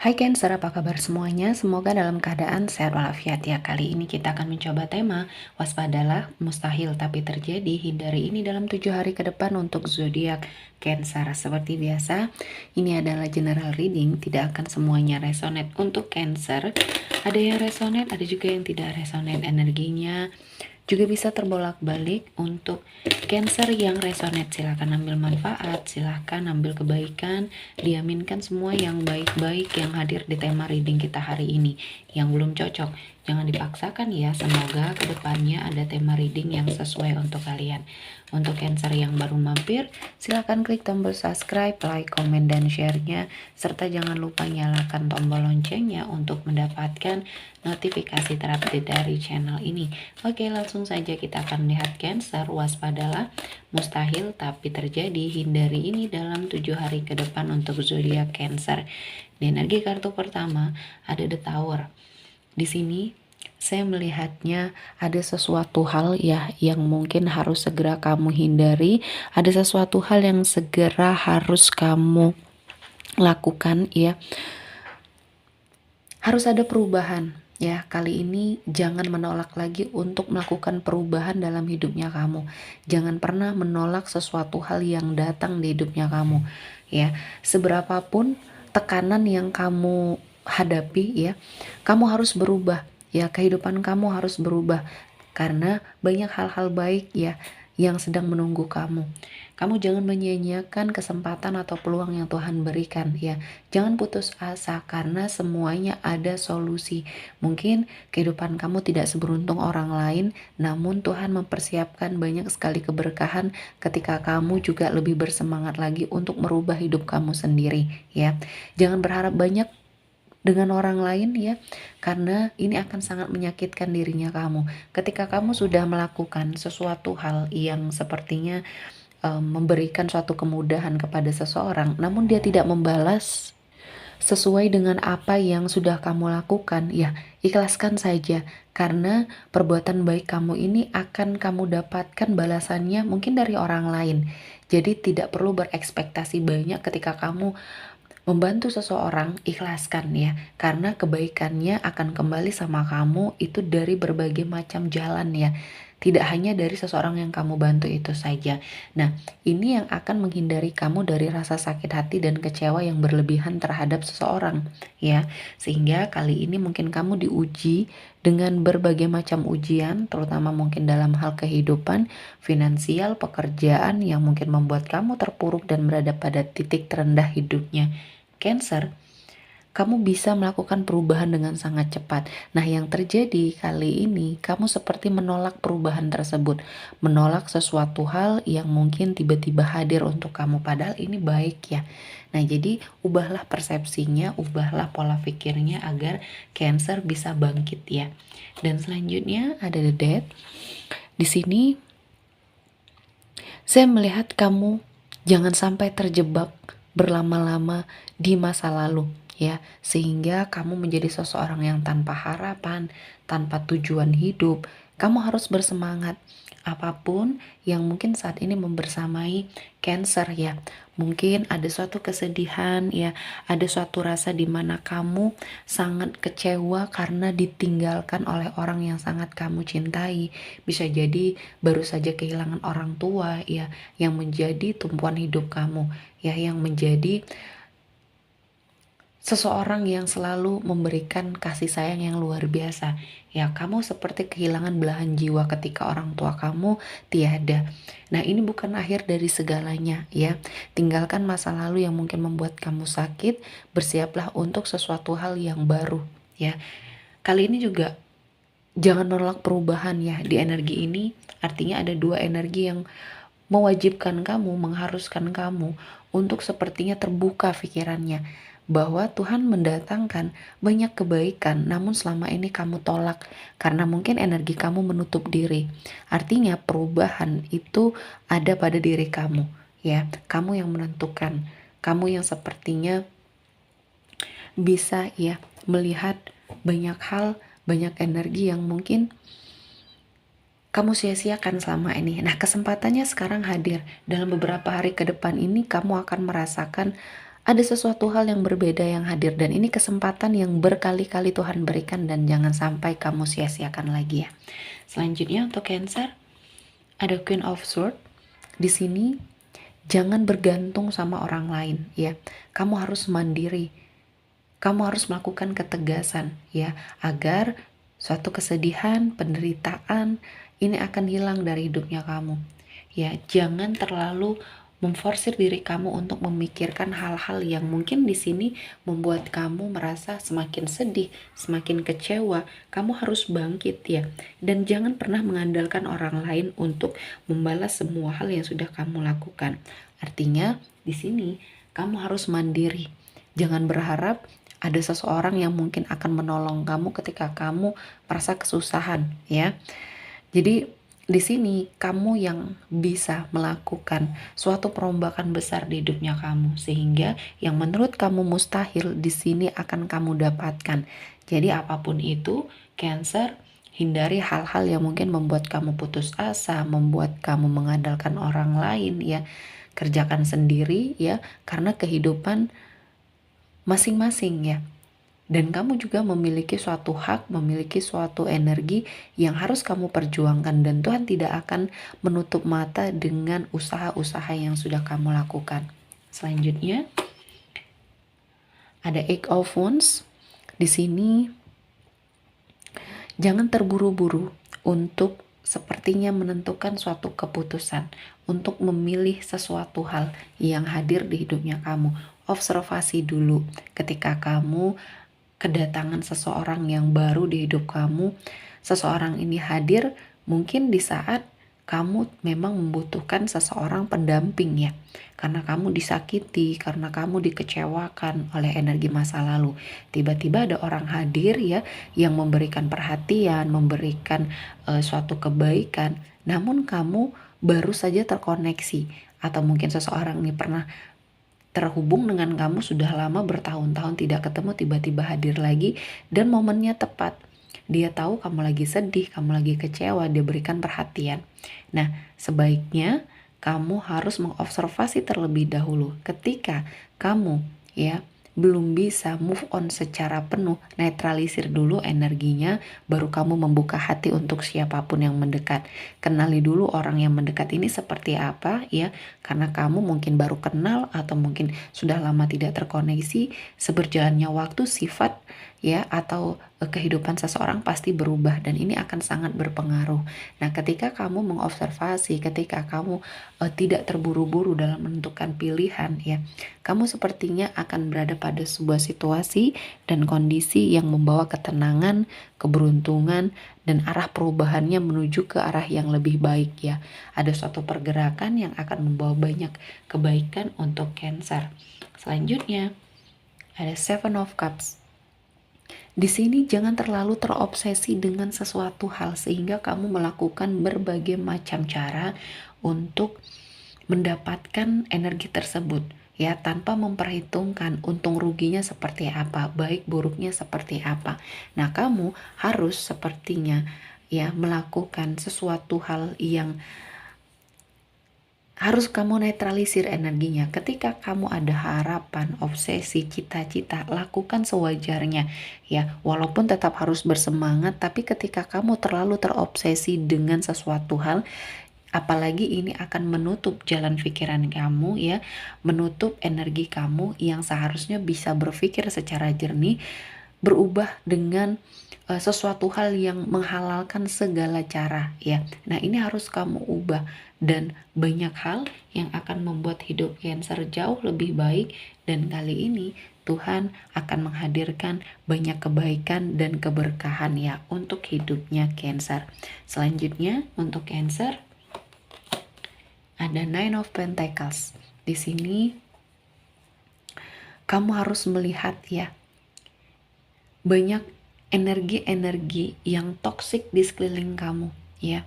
Hai Cancer, apa kabar semuanya? Semoga dalam keadaan sehat walafiat ya. Kali ini kita akan mencoba tema waspadalah, mustahil tapi terjadi, hindari ini dalam 7 hari ke depan untuk zodiak Cancer. Seperti biasa, ini adalah general reading, tidak akan semuanya resonate untuk Cancer. Ada yang resonate, ada juga yang tidak resonate. Energinya juga bisa terbolak-balik. Untuk Cancer yang resonate, silahkan ambil manfaat, silahkan ambil kebaikan, diaminkan semua yang baik-baik yang hadir di tema reading kita hari ini. Yang belum cocok, jangan dipaksakan ya, semoga kedepannya ada tema reading yang sesuai untuk kalian. Untuk Cancer yang baru mampir, silahkan klik tombol subscribe, like, komen, dan share-nya, serta jangan lupa nyalakan tombol loncengnya untuk mendapatkan notifikasi terupdate dari channel ini. Oke, langsung saja kita akan melihat Cancer, waspadalah, mustahil tapi terjadi, hindari ini dalam 7 hari ke depan untuk zodiak Cancer. Di energi kartu pertama ada The Tower. Di sini saya melihatnya ada sesuatu hal ya yang mungkin harus segera kamu hindari, ada sesuatu hal yang segera harus kamu lakukan ya. Harus ada perubahan ya. Kali ini jangan menolak lagi untuk melakukan perubahan dalam hidupnya kamu. Jangan pernah menolak sesuatu hal yang datang di hidupnya kamu ya. Seberapapun tekanan yang kamu hadapi ya, kamu harus berubah ya. Kehidupan kamu harus berubah karena banyak hal-hal baik ya yang sedang menunggu kamu. Kamu jangan menyia-nyiakan kesempatan atau peluang yang Tuhan berikan ya. Jangan putus asa karena semuanya ada solusi. Mungkin kehidupan kamu tidak seberuntung orang lain, namun Tuhan mempersiapkan banyak sekali keberkahan ketika kamu juga lebih bersemangat lagi untuk merubah hidup kamu sendiri ya. Jangan berharap banyak dengan orang lain ya, karena ini akan sangat menyakitkan dirinya kamu. Ketika kamu sudah melakukan sesuatu hal yang sepertinya memberikan suatu kemudahan kepada seseorang, namun dia tidak membalas sesuai dengan apa yang sudah kamu lakukan, ya ikhlaskan saja, karena perbuatan baik kamu ini akan kamu dapatkan balasannya mungkin dari orang lain. Jadi tidak perlu berekspektasi banyak ketika kamu membantu seseorang, ikhlaskan ya, karena kebaikannya akan kembali sama kamu itu dari berbagai macam jalan ya. Tidak hanya dari seseorang yang kamu bantu itu saja. Nah, ini yang akan menghindari kamu dari rasa sakit hati dan kecewa yang berlebihan terhadap seseorang ya. Sehingga kali ini mungkin kamu diuji dengan berbagai macam ujian, terutama mungkin dalam hal kehidupan, finansial, pekerjaan yang mungkin membuat kamu terpuruk dan berada pada titik terendah hidupnya. Cancer, kamu bisa melakukan perubahan dengan sangat cepat. Nah, yang terjadi kali ini, kamu seperti menolak perubahan tersebut, menolak sesuatu hal yang mungkin tiba-tiba hadir untuk kamu, padahal ini baik ya. Nah, jadi ubahlah persepsinya, ubahlah pola pikirnya agar Cancer bisa bangkit ya. Dan selanjutnya ada The Death. Di sini saya melihat kamu jangan sampai terjebak berlama-lama di masa lalu ya, sehingga kamu menjadi seseorang yang tanpa harapan, tanpa tujuan hidup. Kamu harus bersemangat apapun yang mungkin saat ini membersamai Cancer ya. Mungkin ada suatu kesedihan ya, ada suatu rasa di mana kamu sangat kecewa karena ditinggalkan oleh orang yang sangat kamu cintai. Bisa jadi baru saja kehilangan orang tua ya, yang menjadi tumpuan hidup kamu ya, yang menjadi seseorang yang selalu memberikan kasih sayang yang luar biasa ya. Kamu seperti kehilangan belahan jiwa ketika orang tua kamu tiada. Nah, ini bukan akhir dari segalanya ya. Tinggalkan masa lalu yang mungkin membuat kamu sakit, bersiaplah untuk sesuatu hal yang baru ya. Kali ini juga jangan menolak perubahan ya. Di energi ini artinya ada dua energi yang mewajibkan kamu, mengharuskan kamu untuk sepertinya terbuka pikirannya, bahwa Tuhan mendatangkan banyak kebaikan, namun selama ini kamu tolak karena mungkin energi kamu menutup diri. Artinya perubahan itu ada pada diri kamu ya. Kamu yang menentukan, kamu yang sepertinya bisa ya melihat banyak hal, banyak energi yang mungkin kamu sia-siakan selama ini. Nah, kesempatannya sekarang hadir. Dalam beberapa hari ke depan ini kamu akan merasakan Ada sesuatu hal yang berbeda yang hadir dan ini kesempatan yang berkali-kali Tuhan berikan dan jangan sampai kamu sia-siakan lagi ya. Selanjutnya untuk Cancer, ada Queen of Swords. Di sini jangan bergantung sama orang lain ya. Kamu harus mandiri. Kamu harus melakukan ketegasan ya, agar suatu kesedihan, penderitaan ini akan hilang dari hidupnya kamu. Ya, jangan terlalu memforsir diri kamu untuk memikirkan hal-hal yang mungkin di sini membuat kamu merasa semakin sedih, semakin kecewa. Kamu harus bangkit ya. Dan jangan pernah mengandalkan orang lain untuk membalas semua hal yang sudah kamu lakukan. Artinya, di sini kamu harus mandiri. Jangan berharap ada seseorang yang mungkin akan menolong kamu ketika kamu merasa kesusahan ya. Jadi di sini kamu yang bisa melakukan suatu perombakan besar di hidupnya kamu, sehingga yang menurut kamu mustahil di sini akan kamu dapatkan. Jadi apapun itu, Cancer, hindari hal-hal yang mungkin membuat kamu putus asa, membuat kamu mengandalkan orang lain ya. Kerjakan sendiri ya, karena kehidupan masing-masing ya. Dan kamu juga memiliki suatu hak, memiliki suatu energi yang harus kamu perjuangkan, dan Tuhan tidak akan menutup mata dengan usaha-usaha yang sudah kamu lakukan. Selanjutnya ada Eight of Wands. Di sini jangan terburu-buru untuk sepertinya menentukan suatu keputusan, untuk memilih sesuatu hal yang hadir di hidupnya kamu. Observasi dulu ketika kamu kedatangan seseorang yang baru di hidup kamu. Seseorang ini hadir mungkin di saat kamu memang membutuhkan seseorang pendamping ya, karena kamu disakiti, karena kamu dikecewakan oleh energi masa lalu. Tiba-tiba ada orang hadir ya, yang memberikan perhatian, memberikan suatu kebaikan, namun kamu baru saja terkoneksi, atau mungkin seseorang ini pernah terhubung dengan kamu sudah lama, bertahun-tahun tidak ketemu, tiba-tiba hadir lagi dan momennya tepat. Dia tahu kamu lagi sedih, kamu lagi kecewa, dia berikan perhatian. Nah, sebaiknya kamu harus mengobservasi terlebih dahulu. Ketika kamu ya belum bisa move on secara penuh, netralisir dulu energinya, baru kamu membuka hati untuk siapapun yang mendekat. Kenali dulu orang yang mendekat ini seperti apa ya, karena kamu mungkin baru kenal atau mungkin sudah lama tidak terkoneksi. Seberjalannya waktu, sifat ya atau kehidupan seseorang pasti berubah dan ini akan sangat berpengaruh. Nah, ketika kamu mengobservasi, ketika kamu tidak terburu-buru dalam menentukan pilihan ya, kamu sepertinya akan berada pada sebuah situasi dan kondisi yang membawa ketenangan, keberuntungan, dan arah perubahannya menuju ke arah yang lebih baik ya. Ada suatu pergerakan yang akan membawa banyak kebaikan untuk Cancer. Selanjutnya ada Seven of Cups. Di sini jangan terlalu terobsesi dengan sesuatu hal sehingga kamu melakukan berbagai macam cara untuk mendapatkan energi tersebut ya, tanpa memperhitungkan untung ruginya seperti apa, baik buruknya seperti apa. Nah, kamu harus sepertinya ya melakukan sesuatu hal yang harus kamu netralisir energinya. Ketika kamu ada harapan, obsesi, cita-cita, lakukan sewajarnya ya. Walaupun tetap harus bersemangat, tapi ketika kamu terlalu terobsesi dengan sesuatu hal, apalagi ini akan menutup jalan pikiran kamu ya, menutup energi kamu yang seharusnya bisa berpikir secara jernih, berubah dengan sesuatu hal yang menghalalkan segala cara ya. Nah, ini harus kamu ubah dan banyak hal yang akan membuat hidup Cancer jauh lebih baik, dan kali ini Tuhan akan menghadirkan banyak kebaikan dan keberkahan ya untuk hidupnya Cancer. Selanjutnya untuk Cancer ada Nine of Pentacles. Di sini kamu harus melihat ya, banyak energi-energi yang toksik di sekeliling kamu ya.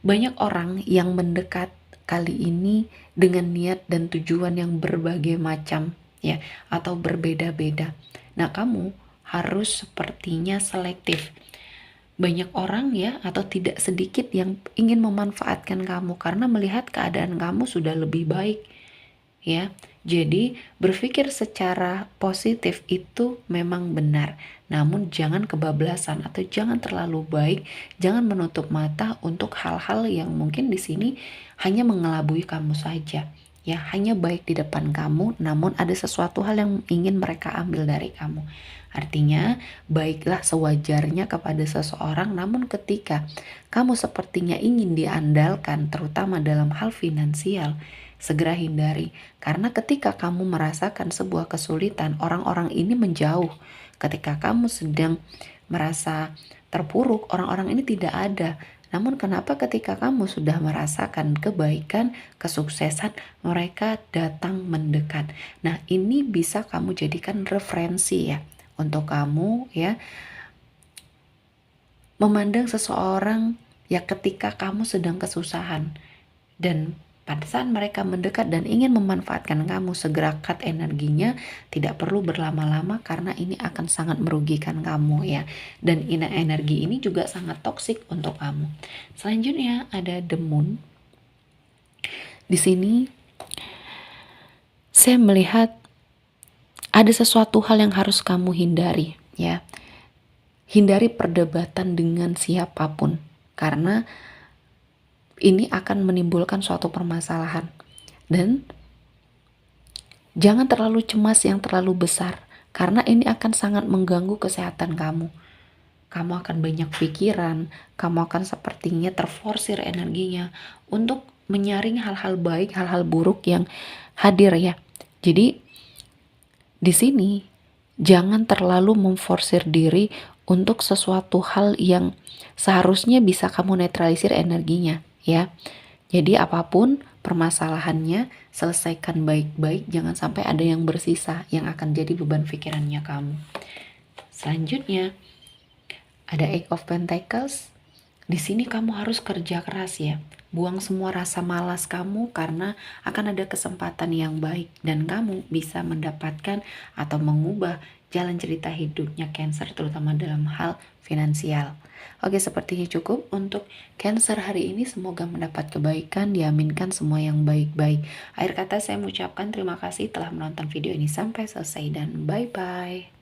Banyak orang yang mendekat kali ini dengan niat dan tujuan yang berbagai macam ya, atau berbeda-beda. Nah, kamu harus sepertinya selektif. Banyak orang ya, atau tidak sedikit yang ingin memanfaatkan kamu karena melihat keadaan kamu sudah lebih baik. ya. Jadi berpikir secara positif itu memang benar, namun jangan kebablasan atau jangan terlalu baik, jangan menutup mata untuk hal-hal yang mungkin di sini hanya mengelabui kamu saja. Ya, hanya baik di depan kamu, namun ada sesuatu hal yang ingin mereka ambil dari kamu. Artinya, baiklah sewajarnya kepada seseorang, namun ketika kamu sepertinya ingin diandalkan, terutama dalam hal finansial, segera hindari. Karena ketika kamu merasakan sebuah kesulitan, orang-orang ini menjauh. Ketika kamu sedang merasa terpuruk, orang-orang ini tidak ada. Namun kenapa ketika kamu sudah merasakan kebaikan, kesuksesan, mereka datang mendekat. Nah, ini bisa kamu jadikan referensi ya untuk kamu ya, memandang seseorang ya ketika kamu sedang kesusahan, dan pada saat mereka mendekat dan ingin memanfaatkan kamu, segera cut energinya, tidak perlu berlama-lama karena ini akan sangat merugikan kamu ya. Dan energi ini juga sangat toksik untuk kamu. Selanjutnya ada the moon. Di sini saya melihat ada sesuatu hal yang harus kamu hindari ya. Hindari perdebatan dengan siapapun karena ini akan menimbulkan suatu permasalahan. Dan jangan terlalu cemas yang terlalu besar, karena ini akan sangat mengganggu kesehatan kamu. Kamu akan banyak pikiran, kamu akan sepertinya terforsir energinya untuk menyaring hal-hal baik, hal-hal buruk yang hadir ya. Jadi di sini jangan terlalu memforsir diri untuk sesuatu hal yang seharusnya bisa kamu netralisir energinya ya. Jadi apapun permasalahannya, selesaikan baik-baik, jangan sampai ada yang bersisa yang akan jadi beban pikirannya kamu. Selanjutnya ada Eight of Pentacles. Di sini kamu harus kerja keras ya. Buang semua rasa malas kamu karena akan ada kesempatan yang baik dan kamu bisa mendapatkan atau mengubah jalan cerita hidupnya Cancer, terutama dalam hal finansial. Oke, sepertinya cukup untuk Cancer hari ini. Semoga mendapat kebaikan, diaminkan semua yang baik-baik. Akhir kata saya mengucapkan terima kasih telah menonton video ini sampai selesai dan bye-bye.